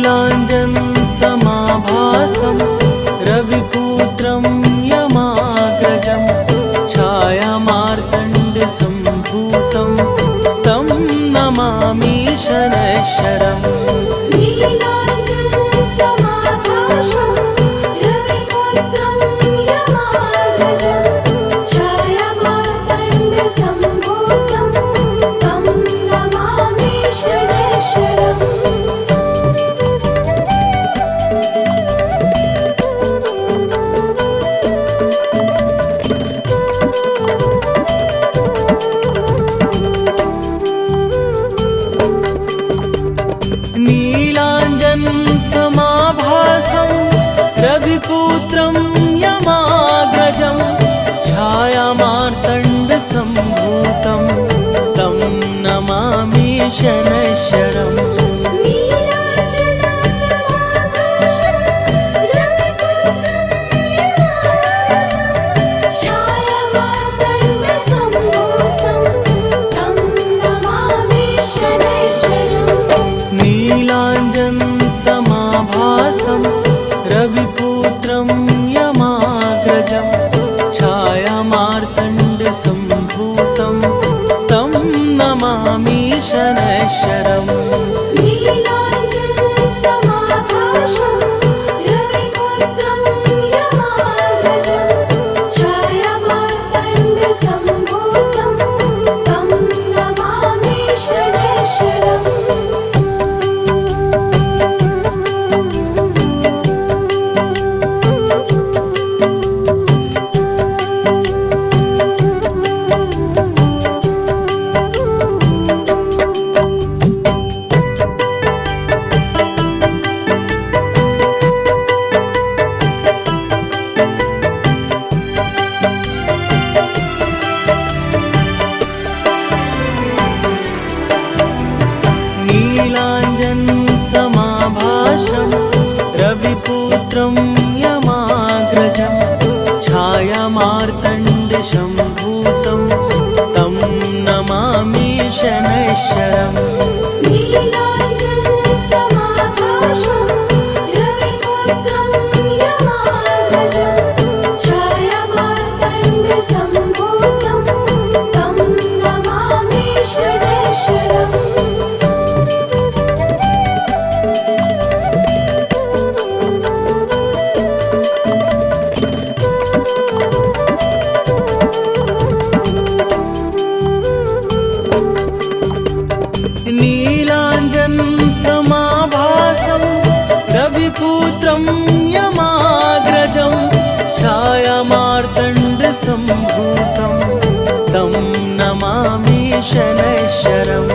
नीलाञ्जन समाभासं रविपुत्रं यमाग्रजं छायामार्तण्डसम्भूतं तं नमामि शनैश्वरम्। नीलाञ्जन समाभासं रविपुत्रं यमाग्रजं छायामार्तण्डसम्भूतं तं नमामि शनैश्वरम्। नीलाञ्जन समाभासं रविपुत्रं यमाग्रजं छायामार्तण्डसम्भूतं तं नमामि शनैश्वरम्। नीलाञ्जन समाभासं रविपुत्रं यमाग्रजं छायामार्तण्डसम्भूतं तं नमामि शनैश्वरम्। नीलाञ्जन समाभासं रविपुत्रं यमाग्रजं छायामार्तण्डसम्भूतं तं नमामि शनैश्वरम्।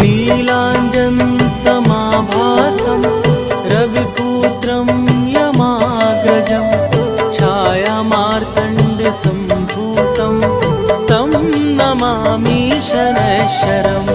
नीलाञ्जन समाभासं रविपुत्रं यमाग्रजं छायामार्तण्डसम्भूतं तं नमामि शनैश्वरम्।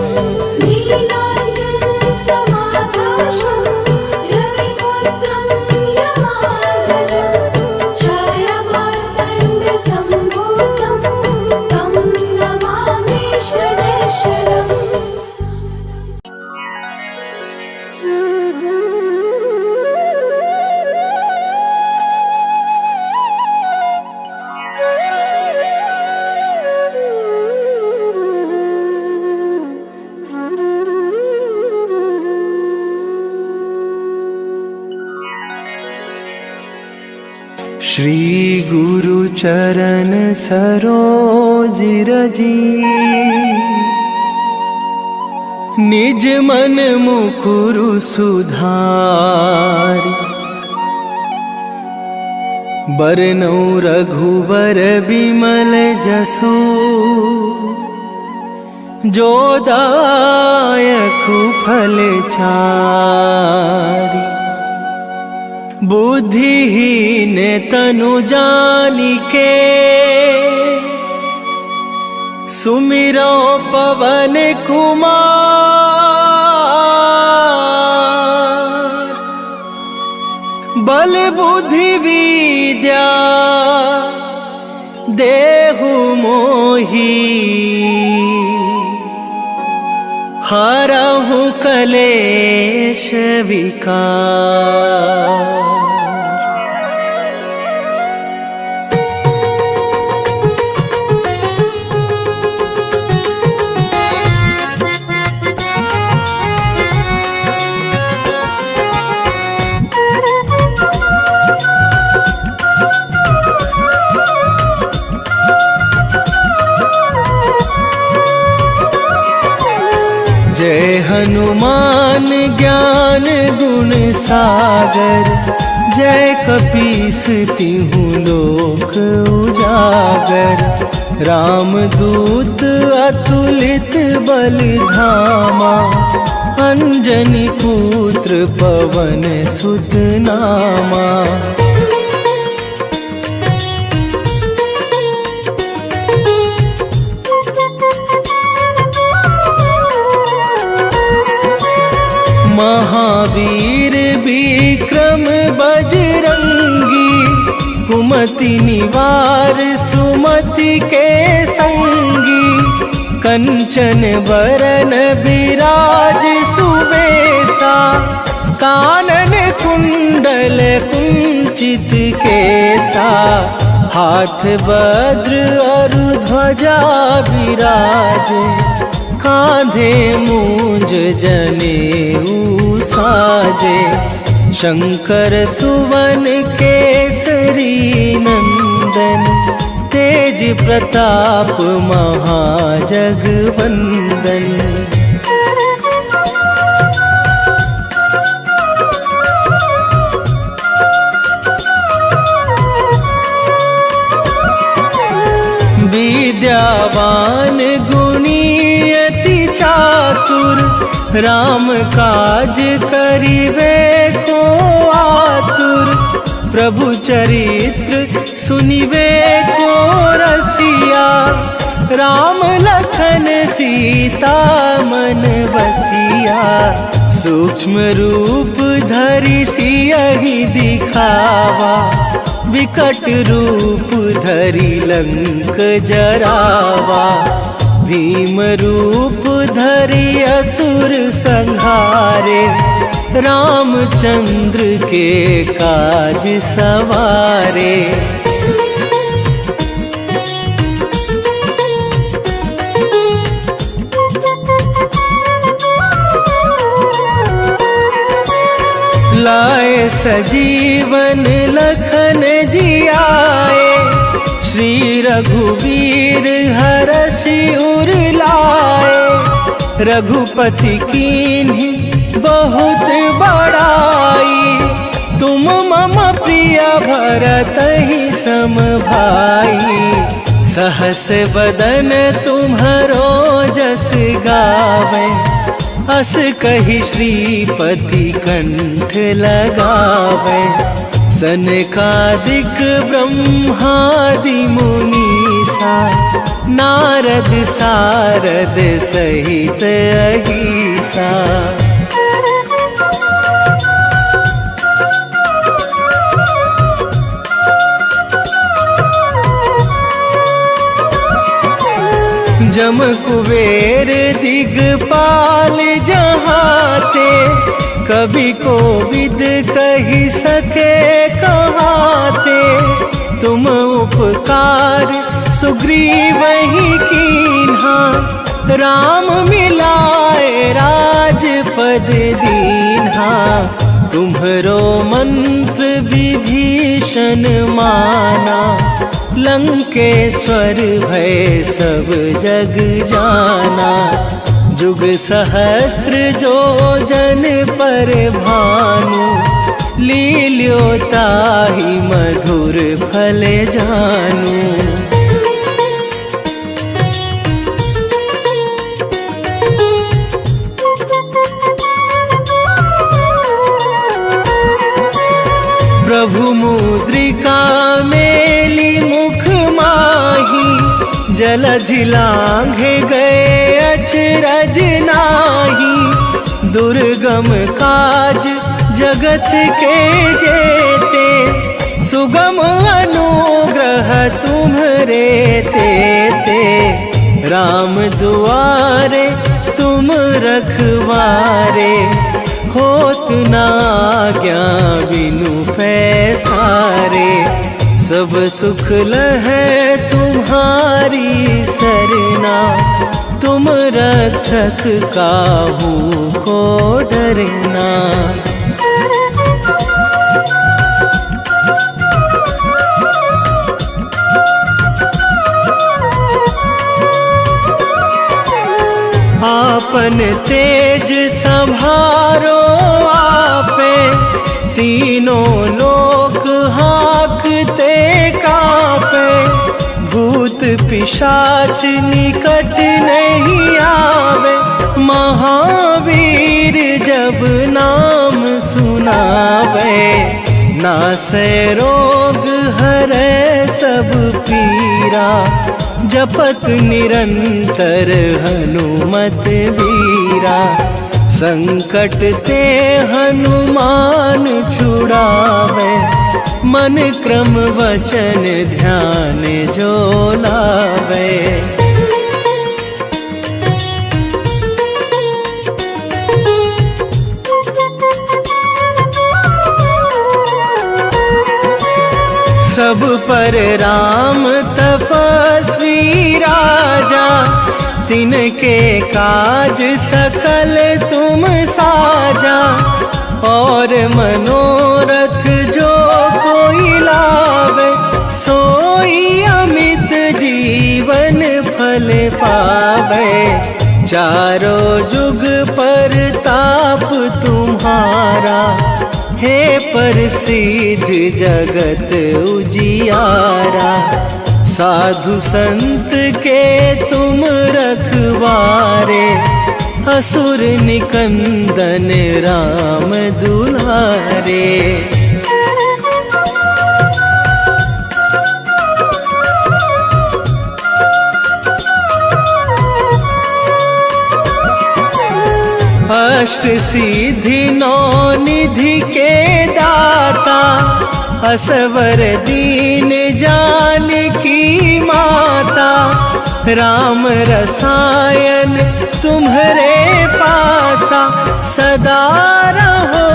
श्री गुरु चरण सरोज रजी निज मन मुकुरु सुधारी बरनौ रघुबर बिमल जसु जो दायकु फल चारि बुद्धिहीन तनु जानिके सुमिरो पवन कुमार बल बुद्धि विद्या देहु मोहि, हरहु कलेश विकार। जय हनुमान ज्ञान गुण सागर, जय कपीस तिहु लोक उजागर। रामदूत अतुलित बल धामा, अंजनी पुत्र पवन सुत नामा। महावीर विक्रम बजरंगी, कुमति निवार सुमति के संगी। कंचन बरन बिराज सुवेशा, कानन कुंडल कुंचित केसा। हाथ वज्र और ध्वजा विराजे, कांधे मूंज जनेऊ साजे। शंकर सुवन केसरी नंदन, तेज प्रताप महाजगवंदन। विद्यावान गुणी अति चातुर, राम काज करिवे को आतुर। प्रभु चरित्र सुनिवे को रसिया, राम लखन सीता मन बसिया। सूक्ष्म रूप धरि सियहि दिखावा, विकट रूप धरि लंक जरावा। भीम रूप धरि असुर संहारे, रामचंद्र के काज सवारे। लाए सजीवन लखन जियाए, श्री रघुवीर हरषि उर लाए। रघुपति कीन्ही बहुत बड़ाई, तुम मम प्रिय भरतहि सम भाई। सहस बदन तुम्हरो जस गावे, अस कहि श्रीपति कंठ लगावे। सनकादिक ब्रह्मादि मुनीसा, नारद सारद सहित अहिसा। जम कुबेर दिगपाल जहाते, कभी कोविद कही सके कहाते। तुम उपकार सुग्रीवहि कीन्हा, राम मिलाए राजपद दीन्हा। तुम्हरो मंत्र विभीषण माना, लंकेश्वर भय सब जग जाना। जुग सहस्त्र जो जन पर भानु, लील्यो ताहि मधुर फल जानू। प्रभु मुद्रिका मेली मुख माही, जलधि लांघे गए अचरज नाही। दुर्गम काज जगत के जेते, सुगम अनुग्रह तुम्हरे तेते, राम दुआरे तुम रखवारे, होत ना आज्ञा बिनु पैसारे, सब सुख लहै तुम्हारी सरना, तुम रक्षक काहू को डरना। आपन तेज संभारो आपे, तीनों लोक हाँकते कापे, भूत पिशाच निकट नहीं आवे, महावीर जब नाम सुनावे, नासै रोग हरै सब पीरा, जपत निरंतर हनुमत वीरा, संकट ते हनुमान छुड़ावे, मन क्रम वचन ध्यान जो लावे। सब पर राम तपस्वी राजा, तिनके काज सकल तुम साजा, और मनोरथ जो कोई लावे, सोई अमित जीवन फल पावे, चारों जुग पर ताप तुम्हारा, हे प्रसिद्ध जगत उजियारा, साधु संत के तुम रखवारे, असुर निकंदन राम दुलारे। अष्ट सिद्धि नौ निधि के दाता, असवर दीन जानकी माता, राम रसायन तुम्हरे पासा, सदा रहो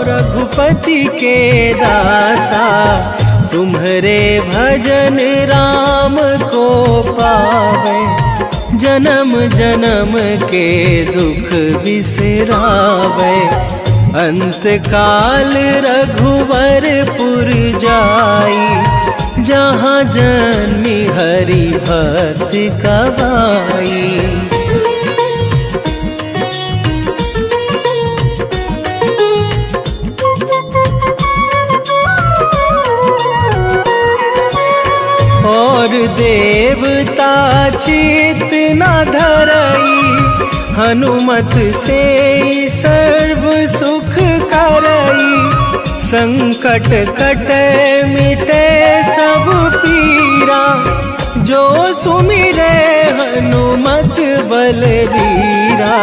रघुपति के दासा, तुम्हरे भजन राम को पावे, जन्म जन्म के दुख बिसरावे, अंत काल रघुवरपुर जाई, जहाँ जन्मी हरि भक्त कहाई। और देवता चित न धरई, हनुमत से सर्व सुख करई, संकट कटे मिटे सब पीरा, जो सुमिरे हनुमत बलबीरा,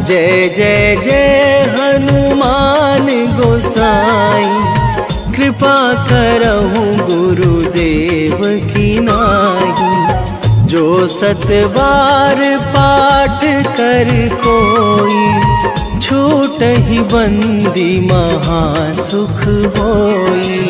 जय जय जय हनुमान गोसाई, कृपा करहु गुरुदेव की नाई, जो सतबार पाठ कर कोई, छूटहि बंदी महासुख होई।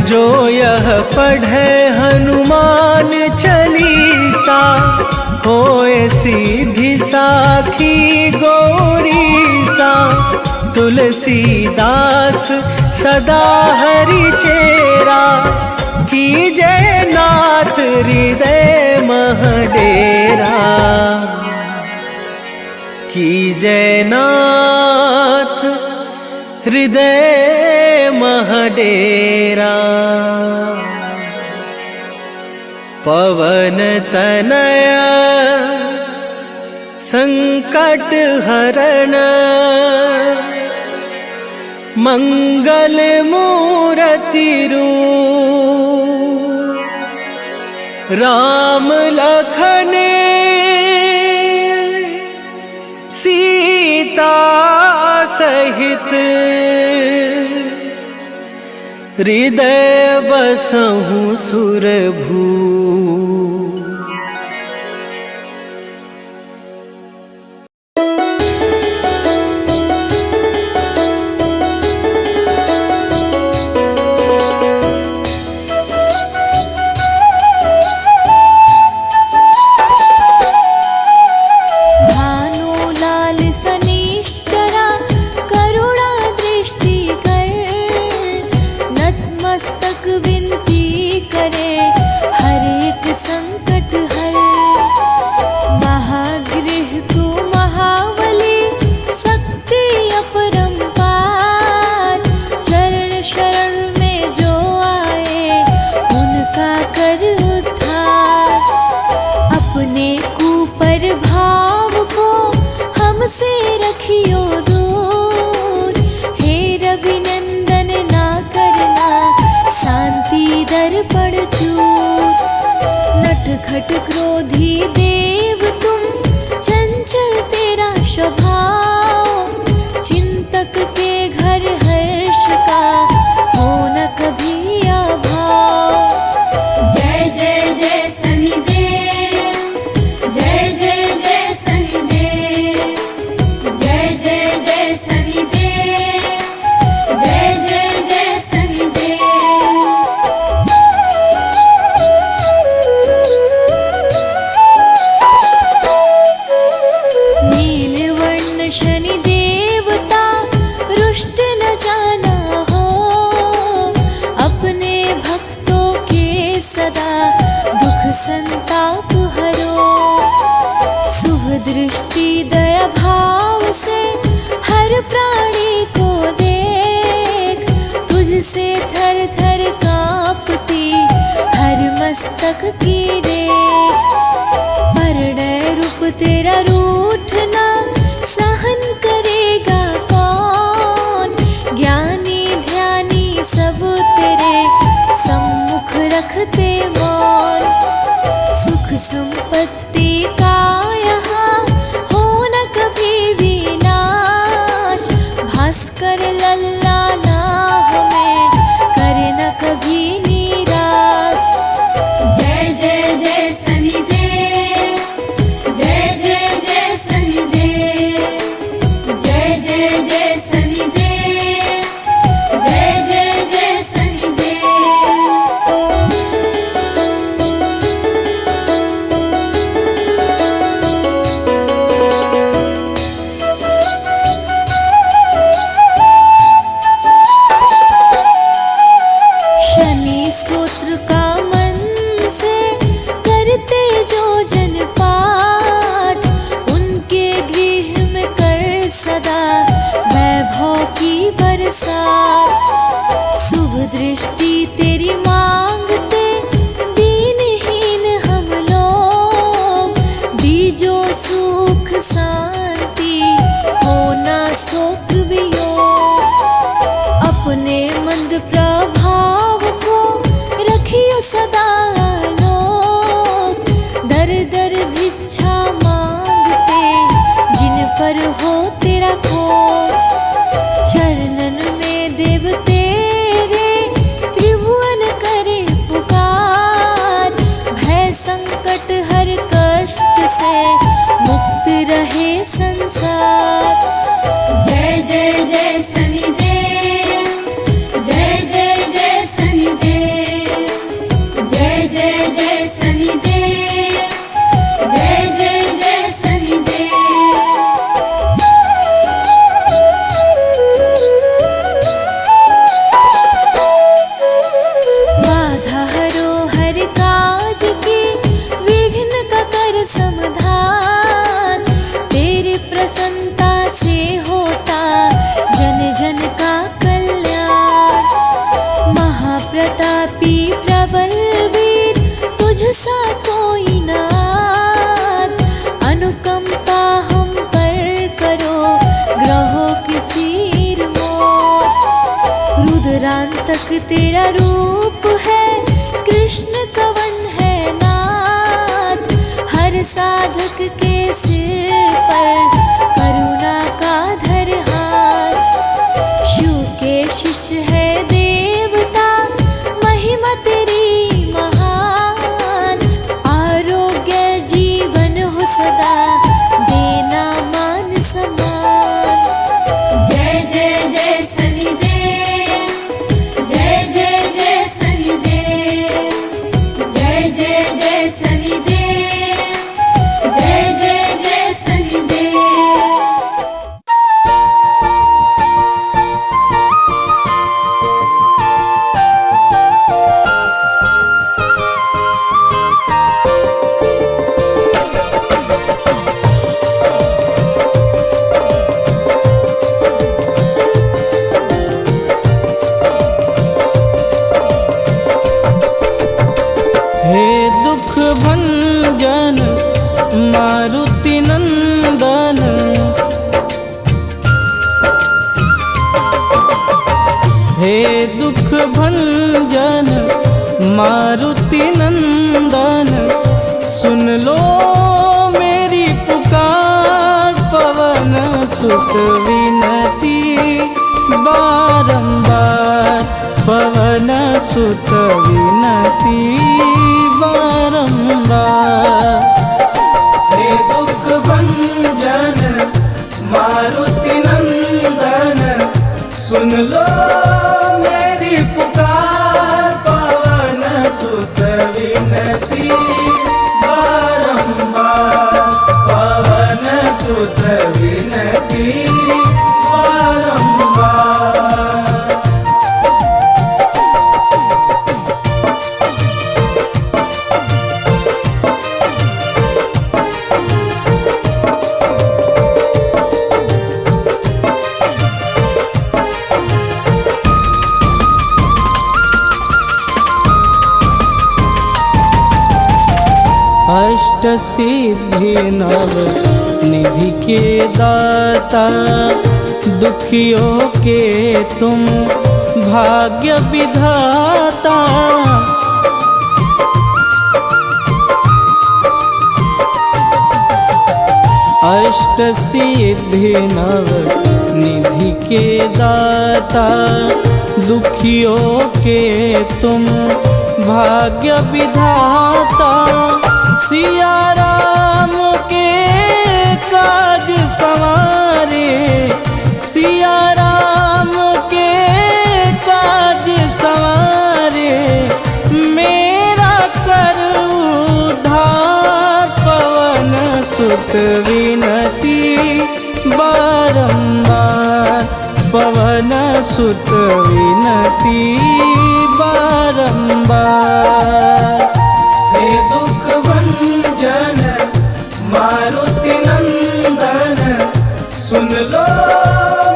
जो यह पढ़े हनुमान चालीसा, होए सीधी साखी गौरीसा, तुलसीदास सदा हरि चेरा, कीजय नाथ हृदय मह डेरा, कीजय नाथ हृदय मह डेरा। पवन तनय संकट हरण, मंगल मूरति रूप, राम लखन सीता सहित हृदय बसहु सुरभू। खट क्रोधी देव तुम, चंचल तेरा स्वभाव, चिंतक के घर हर्ष का हो न कभी अभाव। जय जय जय शनिदेव, जय जय जय शनिदेव, जय जय जय शनिदेव, जय जय जय शनिदेव। सदा दुख संताप हरो, शुभ दृष्टि दया भाव से हर प्राणी को देख, तुझसे थर थर कांपती हर मस्तक की रेख। परणय रूप तेरा रूठना सहन करेगा कौन, ज्ञानी ध्यानी सब तेरे सम्मुख रखते मौन। सुख संपत्ति का यहाँ हो न कभी विनाश, भास्कर लल्ला ना हमें करे न कभी निराश। जय जय जय शनिदेव, जय जय जय शनिदेव, जय जय जय शनिदेव, जय जय जय शनिदेव। सूत्र का मन से करते जो जन पाठ, उनके गृह में कर सदा वैभव की बरसात। शुभ दृष्टि तेरी मांगते दीनहीन हम लोग, दीजो सुख शांति होना शोक वियोग। अपने मंद प्रभाव को रखियो सदा लोग, दर दर भिक्षा मांगते जिन पर हो तेरा कोप। चरणन में देव तेरे त्रिभुवन करे पुकार, भय संकट हर कष्ट से मुक्त रहे संसार। जय जय जय शनिदेव, जय जय जय शनिदेव, जय जय जय शनिदेव, जय जय जय शनिदेव। बाधा हरो हर काज की, विघ्न का कर समाधान, तेरी प्रसन्नता से होता जन जन का कल्याण। महाप्रतापी प्रबल वीर तुझसा कोई नाथ, अनुकंपा हम पर करो ग्रहों के सिर मोर। रुद्रांतक तेरा रूप है, कृष्ण कवन है नाम, साधक के सिर पर करुणा का धर हाथ। शिव के शिष्य है देवता, महिमा तेरी महान। आरोग्य जीवन हो सदा, देना मान सम्मान। जय जय जय शनिदेव, जय जय जय शनिदेव, जय जय जय शनिदेव, जय जय जय शनिदेव। हे दुख भंजन मारुति नंदन, हे दुख भंजन मारुति नंदन, सुन लो मेरी पुकार। पवन सुत विनती बारंबार, पवन सुत विनती बारंबार। हे दुख भंजन मारुति नंदन, सुन लो मेरी पुकार। पवन सुत विनती बारंबार, पवन सुत विनती बारंबार। अष्ट सिद्धि नव निधि के दाता, दुखियों के तुम भाग्य विधाता। अष्ट सिद्धि नव निधि के दाता, दुखियों के तुम भाग्य विधाता। सिया राम के काज संवारे, सिया राम के काज संवारे, मेरा कर उद्धार। पवन सुत विनती बारंबार, पवन सुत विनती बारंबार। हे दुख भंजन मारुति नंदन, सुन लो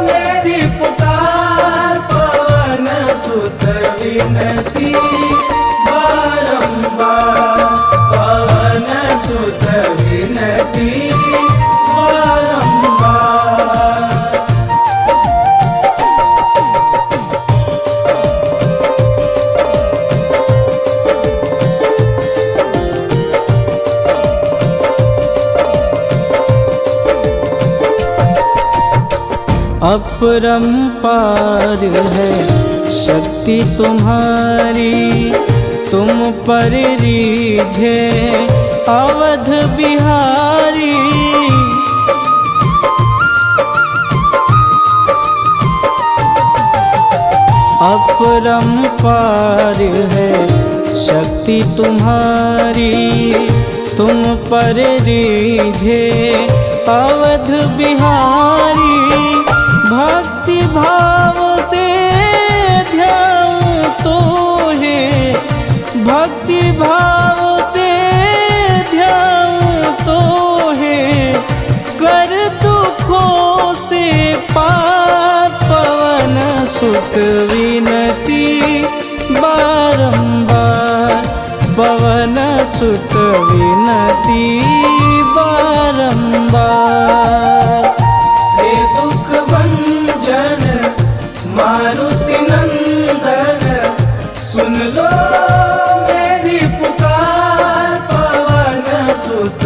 मेरी पुकार। पवन सुत विनती बारंबार, पवन सुत विनती बारंबार। अपरंपार है शक्ति तुम्हारी, तुम पर रीझे अवध बिहारी। अपरंपार है शक्ति तुम्हारी, तुम पर रीझे अवध बिहारी। भक्ति भाव से ध्याऊं तो है, भक्ति भाव से ध्याऊं तो है, कर दुखों से पार। पवन सुत विनती बारंबार, पवन सुत विनती बारंबार। हे दुख भंजन मारुति नंदन, सुन लो मेरी पुकार। पवन सुत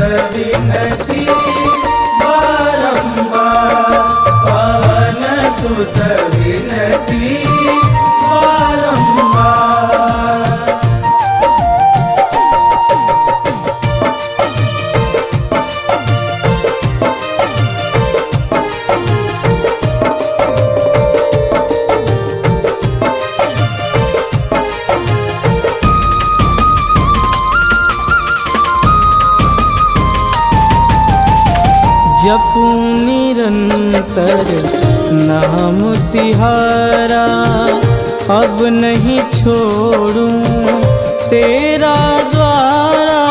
जपू निरंतर नाम तिहारा, अब नहीं छोड़ूं तेरा द्वारा।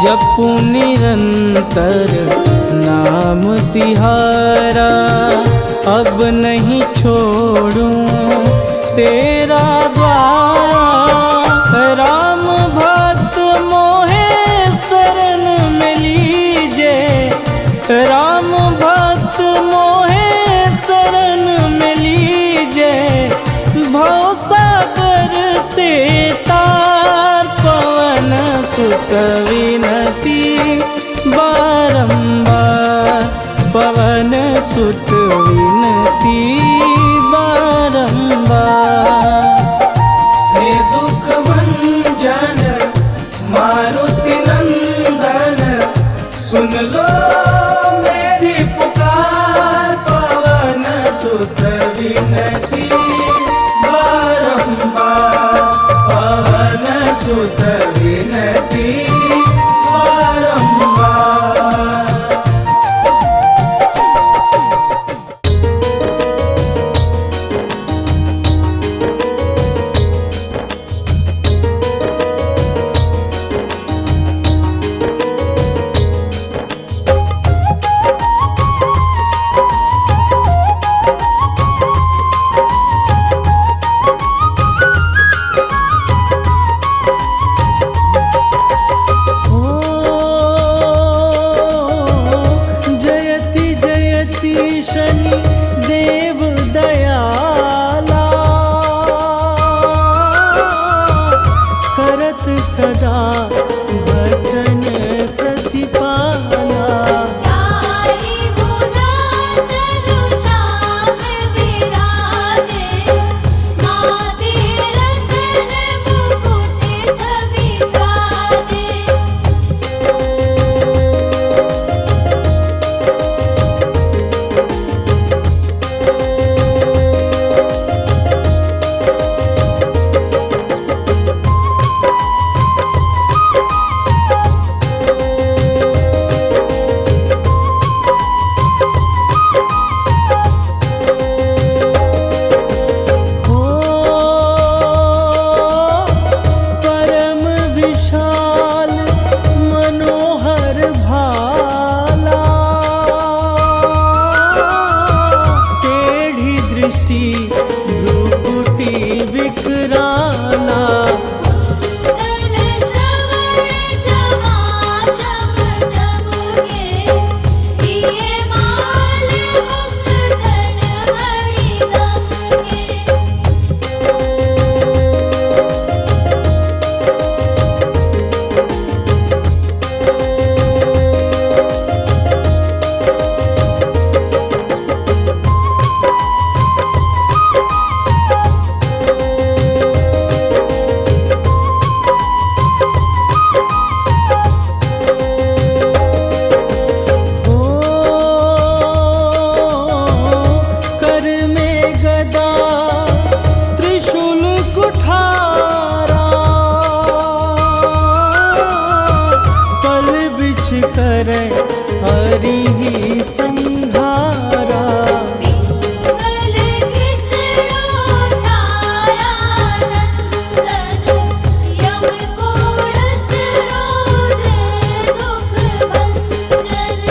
जपू निरंतर नाम तिहारा, अब नहीं छोड़ूं तेरा द्वारा। राम भक्त मोहे शरण में लीजे, राम भक्त मोहे शरण में लीजे। भवसागर से तार पवन सुत विनती बारंबार, पवन सुत विनती बारंबार। हे दुख भंजन मारुति नंदन, सुन लो मेरी पुकार। पवन सुत विनती बारंबार, पवन सुत विनती बारंबार। शनि देव दयाला, करत सदा भजन प्रतिपाला। चारि भुजा तनु श्याम विराजे, माथे रतन मुकुट छवि छाजे। भ्रुकुटी विकराला, कुंडल श्रवण चमा चम चमके। दिए माल मुक्तन मणि दमके। करे हरि ही संहारा। पिंगल कृष्णो छाया नंदन, यम कूटस्थ रौद्र दुख भंजन।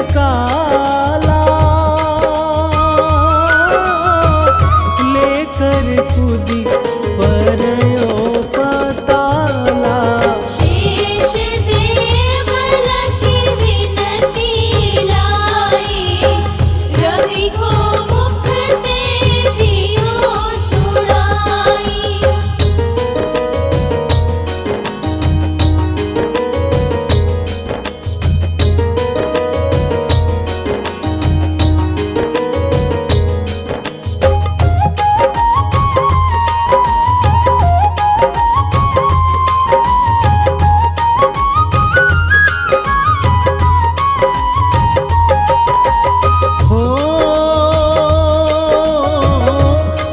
काला लेकर कूदी परयो पताला। शेष देवल की विनती लाई, रवि को मुख ते दियो छुड़ाई। हो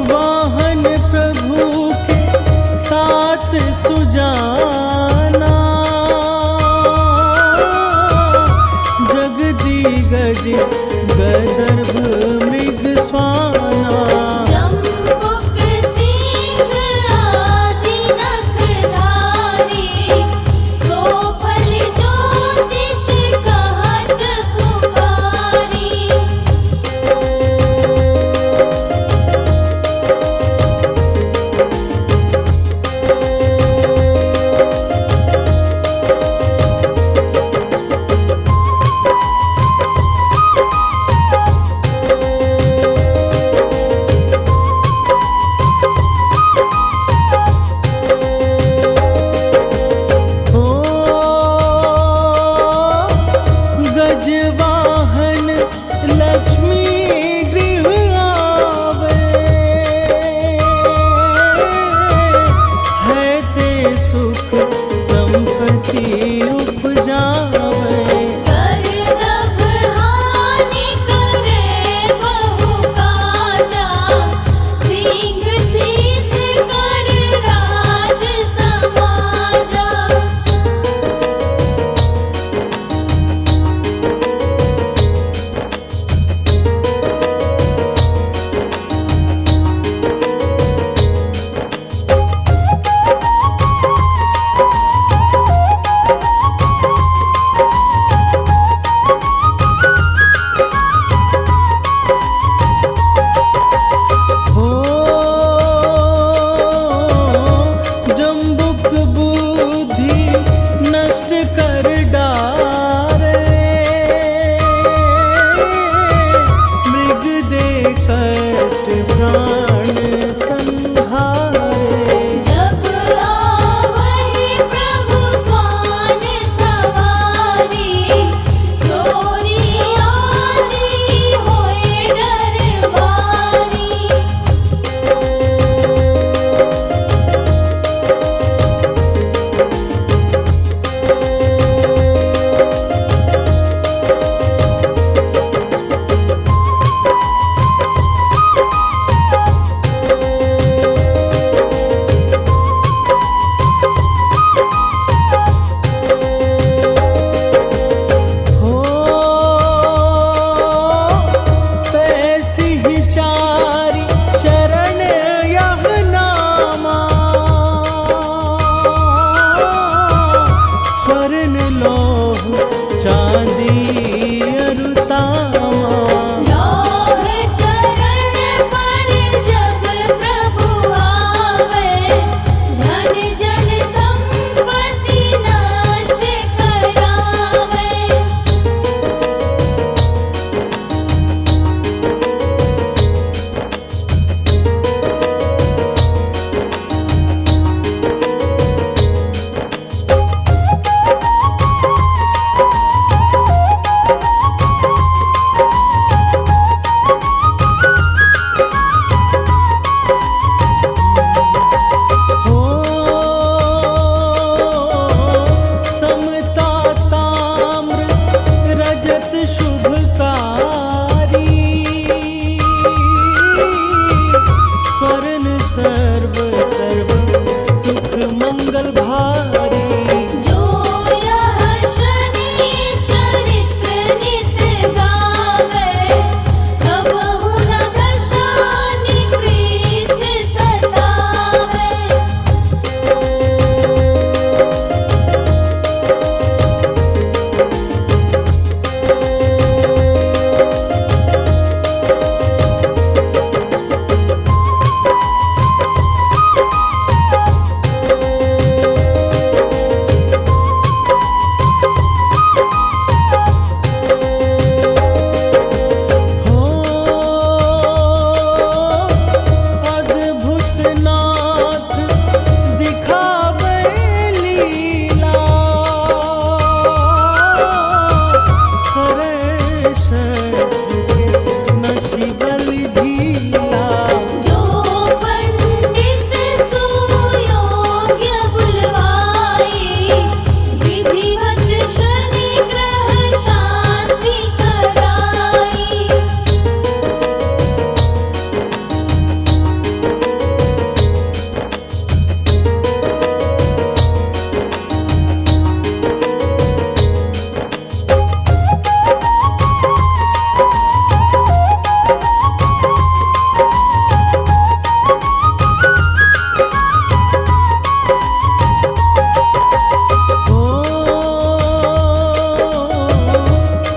वाहन प्रभु के साथ सुजाना, जगदीगज गदर्भ मृग स्वाना। जम्बुक सिंह आदि नखधारी, सोफल ज्योतिष कहत पुकारी। हो गजवाहन लक्ष्मी गृह आवे, है ते सुख संपत्ति उपजावे। गर्दभ हानि करे बहु काजा, सिंह सिद्ध कर राज समाजा। हो जम्बुक बुद्धि नष्ट कर डारे, मृग दे कष्ट प्राण संहारे। जब आवहि प्रभु स्वान सवारी, चोरी आदि होए डर बारी। हो तैसी ही चारि चरण यह नामा, स्वर्ण लोह चांदी अरुतामा। लौह चरण पर जब प्रभु आवे, धन जन संपत्ति नष्ट करावे। सिद्ध शनि ग्रह शांति कराई।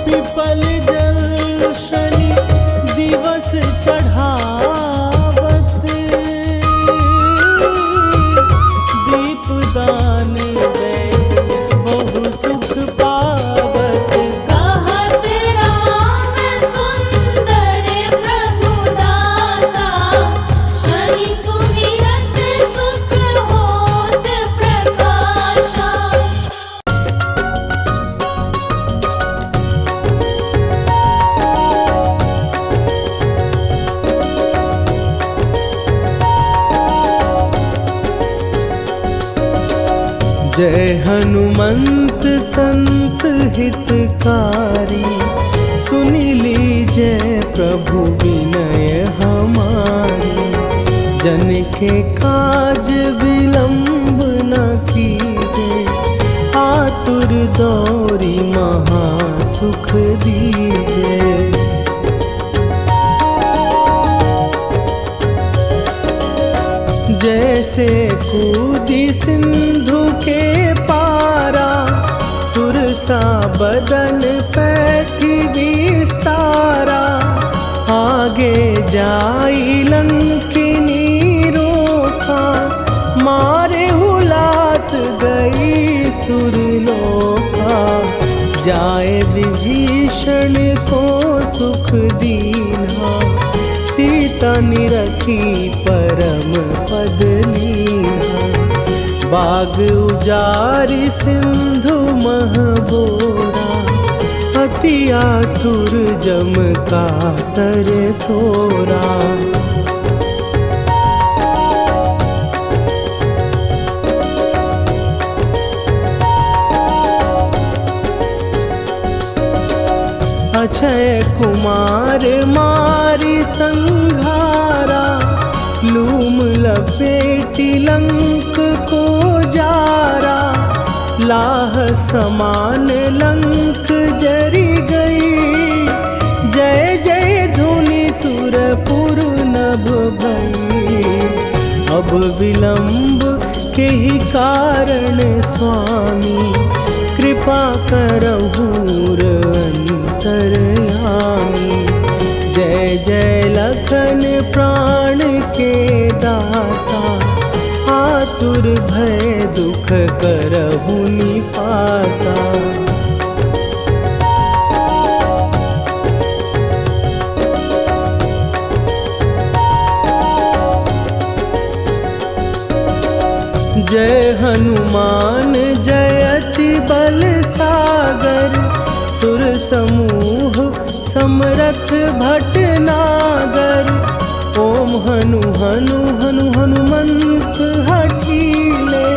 पिपल जल शनि दिवस चढ़ावत, दीपदान दैत बहु सुख पावत। कहत राम सुंदर प्रभु दासा, शनि सुमिरत सुख होत प्रकाशा। जय हनुमंत संत हितकारी, सुनि लीजय प्रभु विनय हमारी। जन के काज विलंब न कीजे, आतुर दौरी महा सुख दीजे। जैसे कूदी सिंधु के पारा, सुरसा बदन पैठी विस्तारा। आगे जाई लंकिनी रोका, मारे हुलात गई सुरलोका। जाए विभीषण को सुख दीना, सीता निरखी परम पद लीना। बाग उजारि सिंधु महबोरा, अति आतुर जम कातर तोरा। अक्षय कुमार मारी संघारा, लूम लपेटी लंक को जारा। लाह समान लंक जरी गई, जय जय धुनि सुरपुर नभ भई। अब विलंब के ही कारण स्वामी, कृपा करहु अंतरयामी। जय जय लखन प्राण के दाता, आतुर भय दुख करहु निपाता। जय हनुमान जयति बल सागर, सुर समूह समरथ भटनागर। ओम हनु हनु हनु हनुमंत हठीले,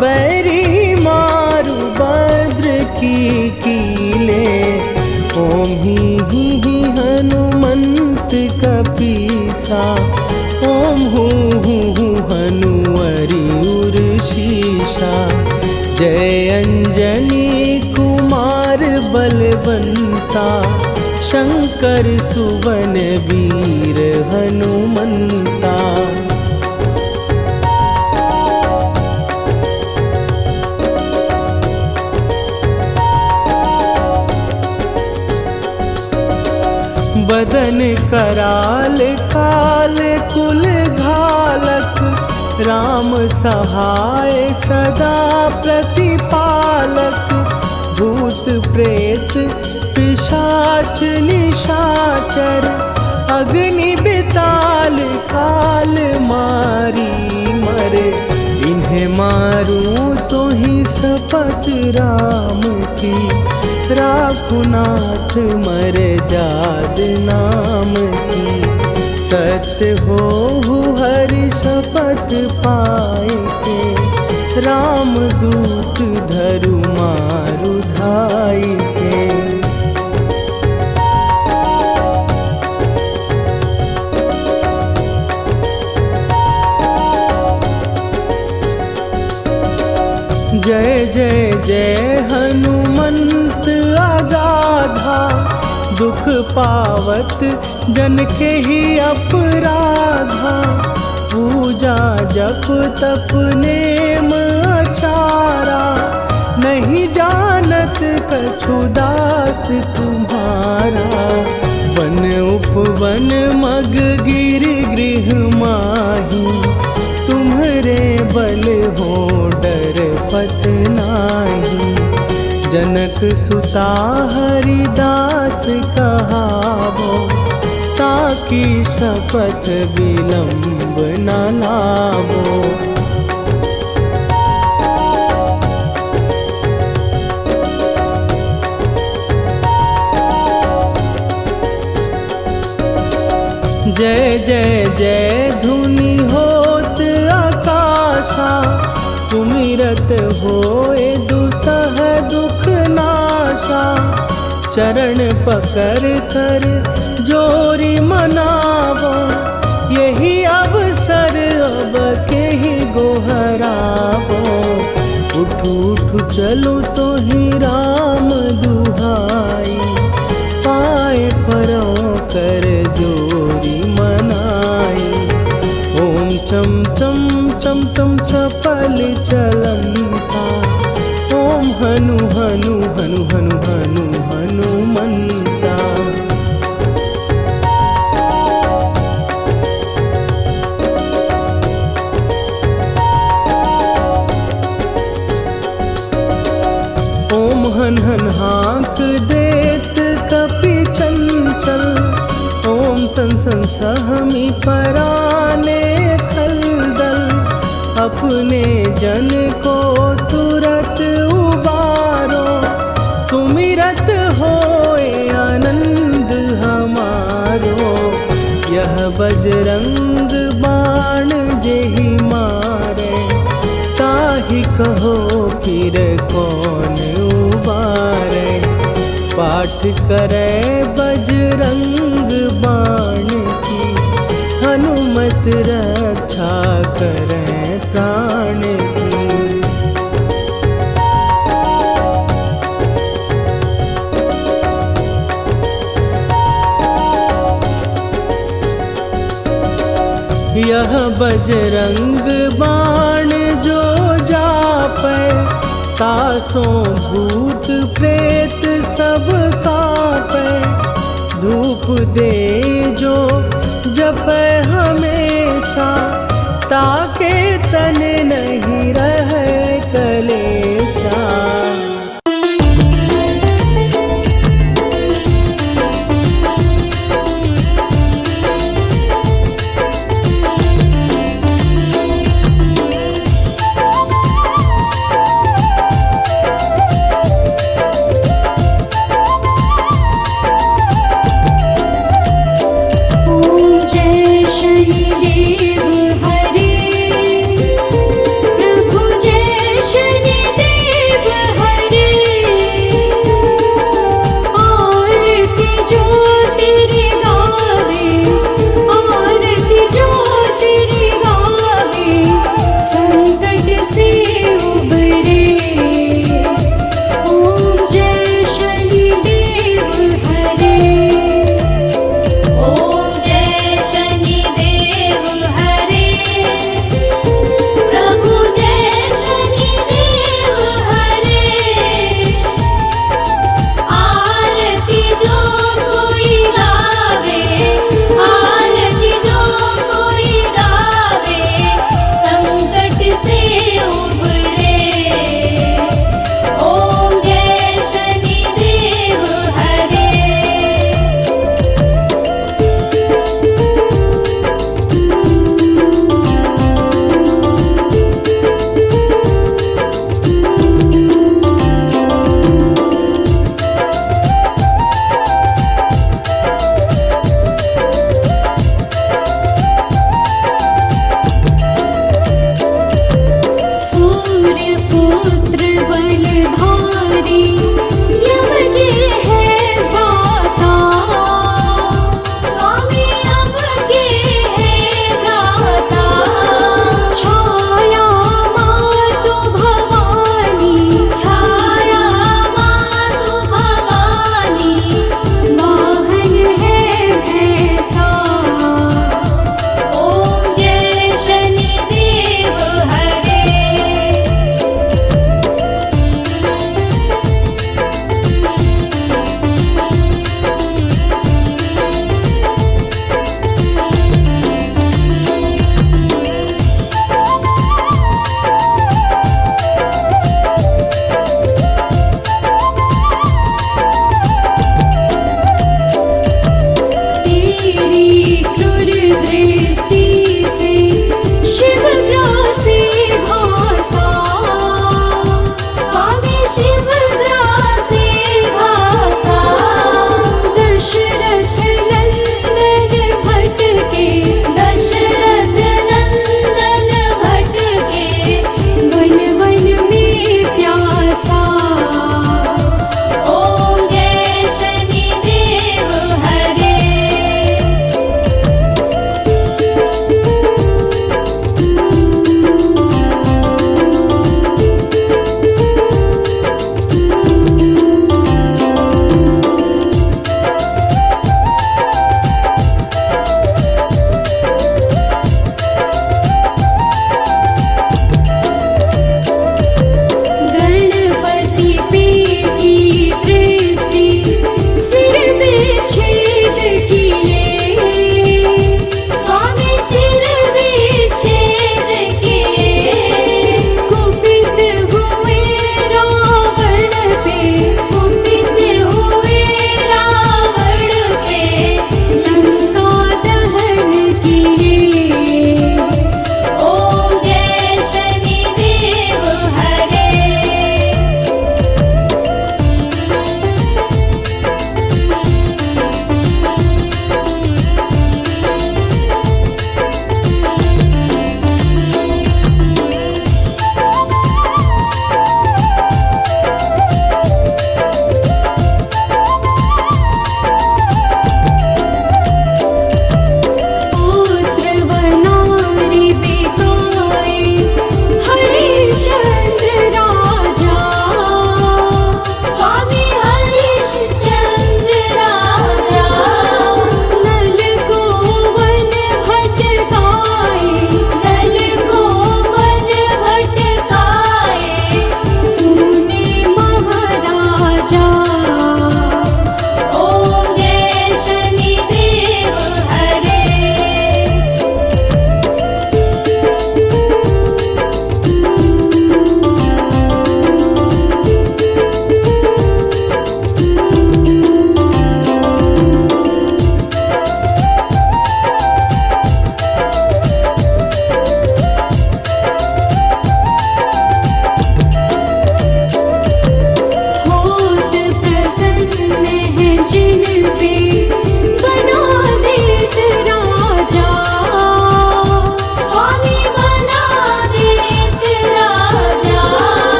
बैरी मारु भद्र की कीले। ओम ही हनुमंत कपीसा, ओम हूँ हनुवरि उर्शीषा। जय अंजनी कुमार बलवंता, शंकर सुवन वीर हनुमंता। बदन कराल काल कुल घालक, राम सहाय सदा प्रतिपालक। भूत प्रेत पिशाच निशाचर, अग्नि बिताल काल मारी मरे। इन्हें मारूं तो ही शपथ राम की, राखुनाथ मर जाद नाम की। सत्य हो हरि शपथ पाए के, रामदूत धरु मारु धाई के। जय जय जय हनुमंत अगाधा, दुख पावत जन के ही अपराधा। पूजा जप तप नेम अचारा, नहीं जानत कछु दास तुम्हारा। वन उपवन मग गिर गृह माही, तुम्हरे बल हो डर पत नाही। जनक सुता हरिदास कहावो, ताकि शपथ विलंब न लावो। जय जय जय धुनि होत आकाशा, सुमिरत होए दुसह दुख नाशा। चरण पकड़ कर जोरी मनावो, यही अवसर अब के ही गोहरावो। उठू उठू चलो तो ही राम दुहाई, पाए परों कर जोरी मनाई। ओम चम चम चम चम चपल चलंता, ओम हनु हनु हनु हनु हनु हनुमंता। ओम हन हन हाँक देत कपि चंचल, ओम सन सन सहमी पराने खलदल। अपने जन को तुरत उबारो, सुमिरत होए आनंद हमारो। यह बजरंग बाण जेहि मारे, ताहि कहो फिर कौन उबारे। पाठ करे बजरंग बाण की, हनुमत रक्षा करे प्राण की। यह बजरंग बाण जो जापै, तासों भूत प्रेत सब कापै। धूप दे जो जपै हमेशा, ताके तन नहीं रहे कलेशा।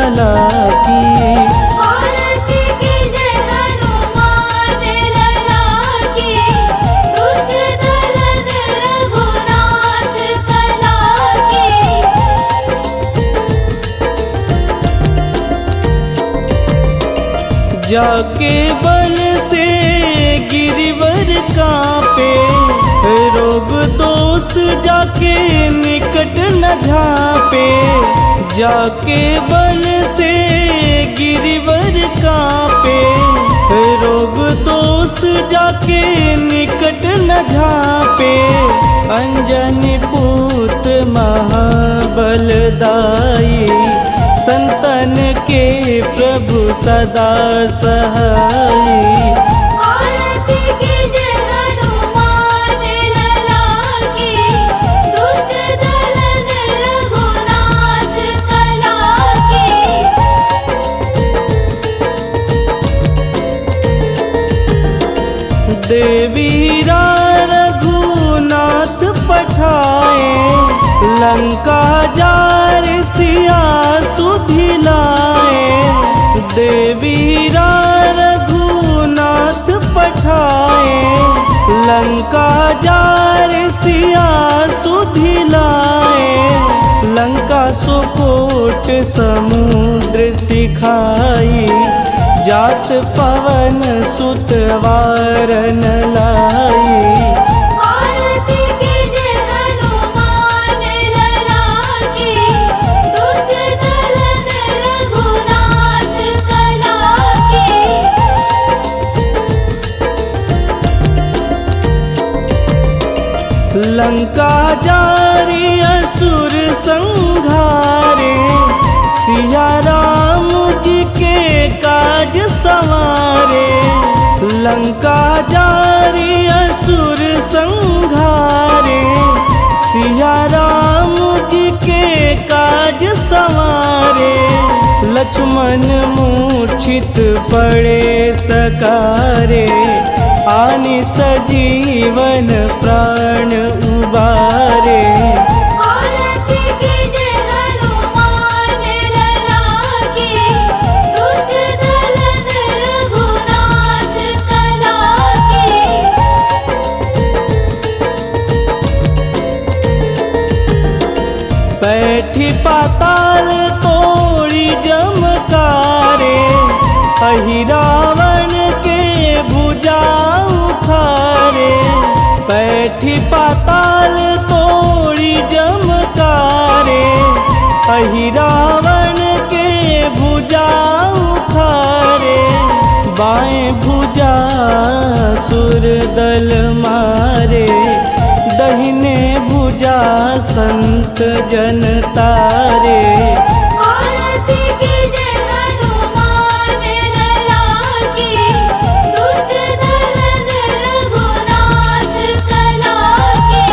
लला की। आरती कीजिए हनुमान लला की, दुष्ट दलन रघुनाथ कला की। जाके बन से गिरिवर कांपे, रोग दोष जाके निकट न झांपे। जाके बन से गिरिवर कांपे, रोग दोष जाके निकट न झांपे। अंजनी पूत महाबलदाई, संतन के प्रभु सदा सहाई। आरती कीजिए हनुमान लला की, दुष्ट दलन रघुनाथ कला की। देवीरा रघुनाथ पठाए, लंका जार सिया सुधिलाए। देवीरा रघुनाथ पठाए, लंका जार सिया सुधिलाए। लंका सुकोट समुद्र सिखाई, जात पवन सुत वारन लाई। आरती कीजिए हनुमान लला की, दुष्ट दलन रघुनाथ कला की। लंका जारी असुर संहारे, सिया राम जी के काज संवारे। लंका जारी असुर संहारे, सिया राम जी के काज संवारे। लक्ष्मण मूर्छित पड़े सकारे, आनि सजीवन प्राण उबारे। आरती कीजिए हनुमान लला की, दुष्ट दलन रघुनाथ कला की। बैठी पाताल तोड़ी जमकारे, अहि रावण के भुजा उखारे। बैठी पाताल तोड़ी जमकारे, अहि रावण के भुजा उखारे। बाएं भुजा सुर दल मारे, दहिने भुजा संत जन तारे। आरती कीजिए हनुमान लला की, दुष्ट दलन रघुनाथ कला की।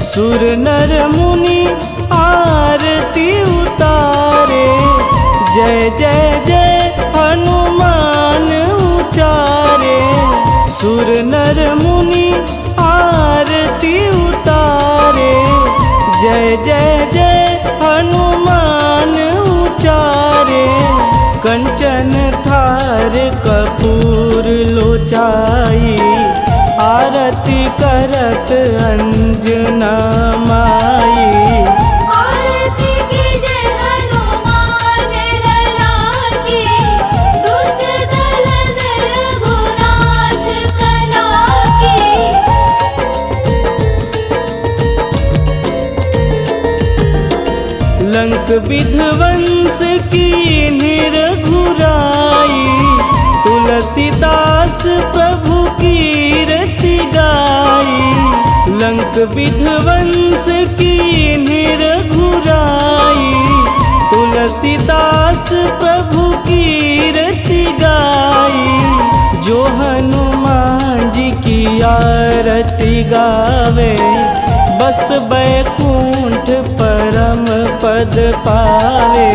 सुर नर मुनि आरती उतारे, जय जय जय हनुमान उचारे। सुर नर मुनि आरती उतारे, जय जय जय हनुमान उचारे। कंचन थार कपूर लोचाई, आरती करत अंजना माई। आरती कीजिए हनुमान लला की, दुष्ट दलन रघुनाथ कला की। लंक विध्वंस की निरघुराई, तुलसीदास प्रभु कीरति गाई। लंक विध्वंस की निरघुराई, तुलसीदास प्रभु कीरति गाई। जो हनुमान जी की आरती गावे, बस बैकुंठ परम पद पावे।